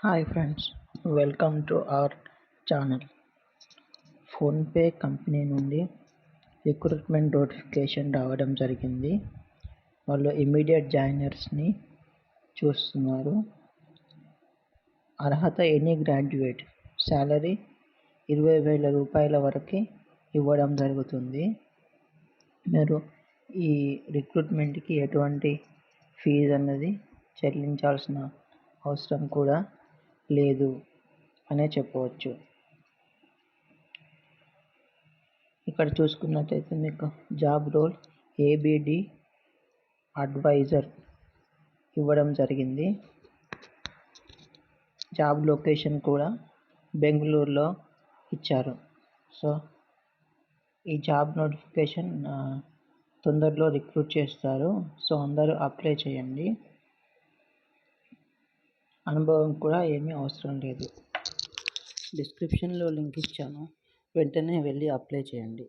Hi friends, welcome to our channel. PhonePe company నుండి recruitment notification రావడం జరిగింది. వాళ్ళు ఇమ్మీడియట్ జాయినర్స్ని చూస్తున్నారు. అర్హత ఎనీ గ్రాడ్యుయేట్, శాలరీ 20,000 రూపాయల వరకు ఇవ్వడం జరుగుతుంది. మీరు ఈ రిక్రూట్మెంట్కి ఎటువంటి ఫీజు అన్నది చెల్లించాల్సిన అవసరం కూడా లేదు అనే చెప్పవచ్చు. ఇక్కడ చూసుకున్నట్టయితే మీకు జాబ్ రోల్ ఏబిడి అడ్వైజర్ ఇవ్వడం జరిగింది. జాబ్ లొకేషన్ కూడా బెంగళూరులో ఇచ్చారు. సో ఈ జాబ్ నోటిఫికేషన్ తొందరలో రిక్రూట్ చేస్తారు. సో అందరూ అప్లై చేయండి. అనుభవం కూడా ఏమీ అవసరం లేదు. డిస్క్రిప్షన్లో లింక్ ఇచ్చాను, వెంటనే వెళ్ళి అప్లై చేయండి.